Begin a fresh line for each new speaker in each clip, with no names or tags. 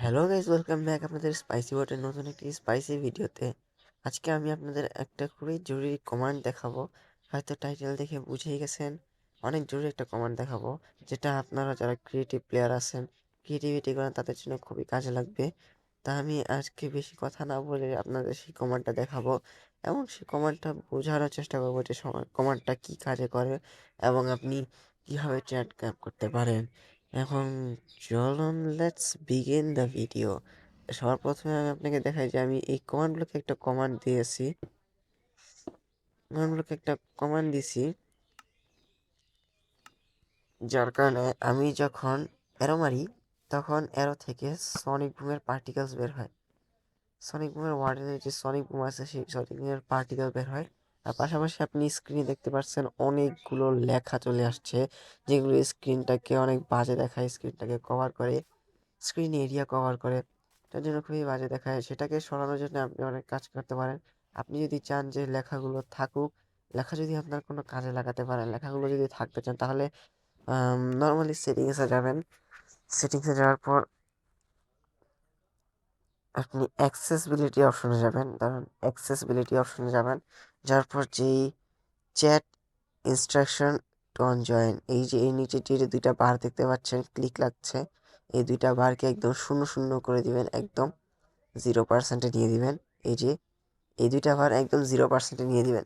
Hello guys, welcome back আপনাদের spicy ওয়াটের নতুন একটি স্পাইসি ভিডিওতে। আজকে আমি আপনাদের একটা খুবই জরুরি কমান্ড দেখাবো। হয়তো টাইটেল দেখে বুঝেই গেছেন, অনেক জরুরি একটা কমান্ড দেখাবো, যেটা আপনারা যারা ক্রিয়েটিভ প্লেয়ার আছেন, ক্রিয়েটিভিটি করেন, তাদের জন্য খুবই কাজে লাগবে। তা আমি আজকে বেশি কথা না বলে আপনাদের সেই কমান্ডটা দেখাবো এবং সেই কমান্ডটা বোঝানোর চেষ্টা করবো যে কমান্ডটা কী কাজে করে এবং আপনি কীভাবে চ্যাট ক্যাপ করতে পারেন। এখন চলুন, লেটস বিগিন দ্য ভিডিও। সবার প্রথমে আমি আপনাকে দেখাই যে আমি এই কমান্ডগুলোকে একটা কমান্ড দিছি, যার কারণে আমি যখন অ্যারো মারি তখন অ্যারো থেকে সনিক বুমের পার্টিকেলস বের হয়। সনিক বুমের ওয়ার্ডেনের যে সনিক বুম আছে সেই সনিক বুমের পার্টিকেল বের হয়। আর পাশাপাশি আপনি স্ক্রিনে দেখতে পাচ্ছেন অনেকগুলো লেখা চলে আসছে, যেগুলো স্ক্রিনটাকে অনেক বাজে দেখায়, স্ক্রিনটাকে কভার করে, স্ক্রিন এরিয়া কভার করে, তার জন্য খুবই বাজে দেখায়। সেটাকে সরানোর জন্য আপনি অনেক কাজ করতে পারেন। আপনি যদি চান যে লেখাগুলো থাকুক, লেখা যদি আপনার কোনো কাজে লাগাতে পারেন, লেখাগুলো যদি থাকতে চান, তাহলে নর্মালি সেটিংসে যাবেন। সেটিংসে যাওয়ার পর আপনি অ্যাক্সেসিবিলিটি অপশনে যাবেন। যাওয়ার পর যেই চ্যাট ইনস্ট্রাকশন টন জয়েন, এই যে এই নিচে যে দুইটা বার দেখতে পাচ্ছেন ক্লিক লাগছে, এই দুইটা বারকে একদম শূন্য শূন্য করে দিবেন, একদম 0% নিয়ে দিবেন। এই যে এই দুইটা বার একদম 0% নিয়ে দিবেন।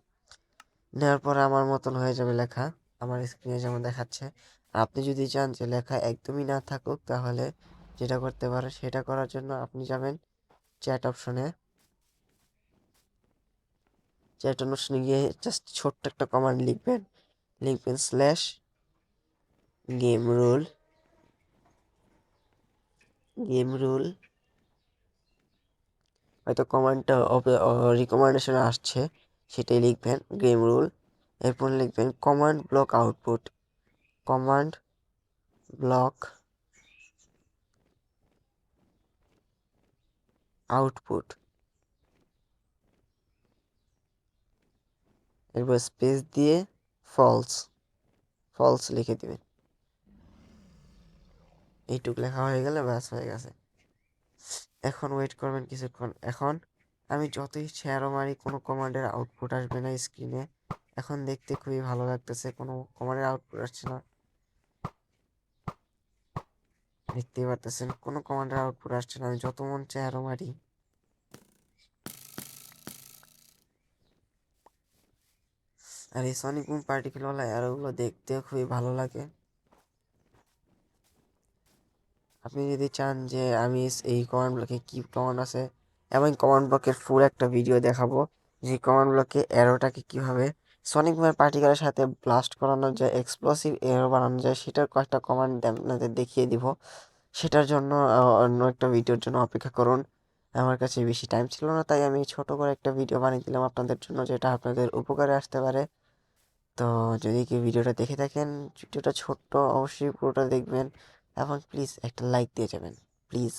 নেওয়ার পর আমার মতন হয়ে যাবে লেখা, আমার স্ক্রিনে যেমন দেখাচ্ছে। আপনি যদি চান যে লেখা একদমই না থাকুক, তাহলে যেটা করতে পারেন, সেটা করার জন্য আপনি যাবেন চ্যাট অপশনে। চ্যাট অপশনে গিয়ে জাস্ট ছোট্ট একটা কমান্ড লিখবেন স্ল্যাশ গেম রুল। হয়তো কমান্ডটা রিকমেন্ডেশনে আসছে, সেটাই লিখবেন গেম রুল। এরপর লিখবেন কমান্ড ব্লক আউটপুট। এরপর স্পেস দিয়ে ফলস লিখে দিবেন। এইটুক লেখা হয়ে গেলে ব্যাস হয়ে গেছে। এখন ওয়েট করবেন কিছুক্ষণ। এখন আমি যতই শেয়ারও মারি, কোনো কমান্ডের আউটপুট আসবে না স্ক্রিনে। এখন দেখতে খুবই ভালো লাগতেছে, কোনো কমান্ডের আউটপুট আসছে না, দেখতেই পারতেছেন কোনো কমান্ডের আউটপুট আসছে না। আমি যত মন চাই আরো মারি। আর এই সনিক বুম পার্টিকেলওয়ালা অ্যারোগুলো দেখতেও খুবই ভালো লাগে। আপনি যদি চান যে আমি এই কমান্ড ব্লকে কী কমান্ড আছে এবং কমান্ড ব্লকের ফুল একটা ভিডিও দেখাবো, যে কমান্ড ব্লকে অ্যারোটাকে কীভাবে সনিক বুমের পার্টিকেলের সাথে ব্লাস্ট করানো যায়, এক্সপ্লোসিভ অ্যারো বানানো যায়, সেটার কয়েকটা কমান্ড আপনাদের দেখিয়ে দিব। সেটার জন্য অন্য একটা ভিডিওর জন্য অপেক্ষা করুন। আমার কাছে বেশি টাইম ছিল না, তাই আমি ছোট করে একটা ভিডিও বানিয়ে দিলাম আপনাদের জন্য, যেটা আপনাদের উপকারে আসতে পারে। তো যদি কেউ ভিডিওটা দেখে থাকেন, ভিডিওটা ছোট্ট, অবশ্যই পুরোটা দেখবেন এবং প্লিজ একটা লাইক দিয়ে যাবেন, প্লিজ।